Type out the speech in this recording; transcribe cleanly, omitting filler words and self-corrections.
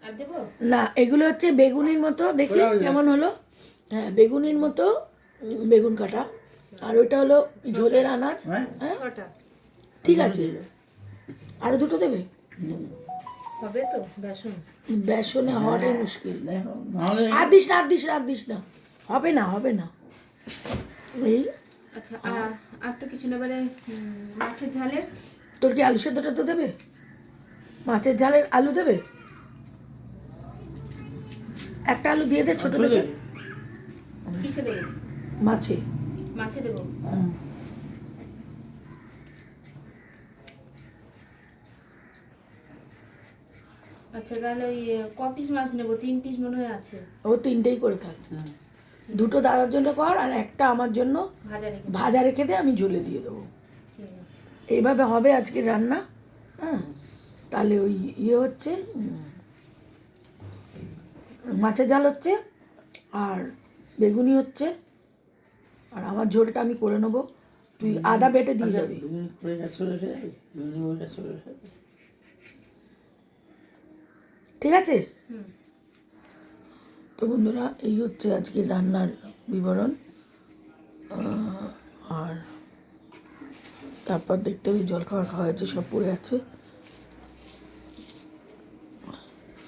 আর দেব না, এগুলো হচ্ছে বেগুনির মতো, দেখি কেমন হলো। হ্যাঁ, বেগুনির মতো বেগুন কাটা, আর ওইটা হলো ঝোলের আনাজ। হ্যাঁ, 6টা ঠিক আছে। আরো দুটো দেবে? হবে তো বেসন? বেসনে হওয়াটাই মুশকিল। নাহলে আর দিস না, আর দিস না, আর দিস না, হবে না, হবে না। এই আচ্ছা, আর তো কিছু না। এবারে মাছের ঝালের তোর কি আলু সেদ্ধটা তো দেবে? মাছের ঝালের আলু দেবে? একটা আলু দিয়ে দে, ছোট দেখে। কিসে দেবো? মাছে। মাছে দেবো। আচ্ছা, তাহলে ওই ক পিস মাছ নেবো? 3 পিস মনে হয় আছে। ও তিনটেই করে ফেল। দুটো দাদার জন্য কর, আর একটা আমার জন্য ভাজা রেখে ভাজা রেখে দে, আমি ঝোলে দিয়ে দেবো। ঠিক আছে। এইভাবে হবে আজকে রান্না। হ্যাঁ, তাহলে ওই ইয়ে হচ্ছে, মাছের ঝাল হচ্ছে, আর বেগুনি হচ্ছে, আর আমার ঝোলটা আমি করে নেবো। তুই আদা বেটে দিয়ে যাবি। ঠিক আছে। তো বন্ধুরা, এই হচ্ছে আজকে রান্নার বিবরণ। আর তারপর দেখতে হবে জল খাওয়া হয়েছে, সব পড়ে আছে।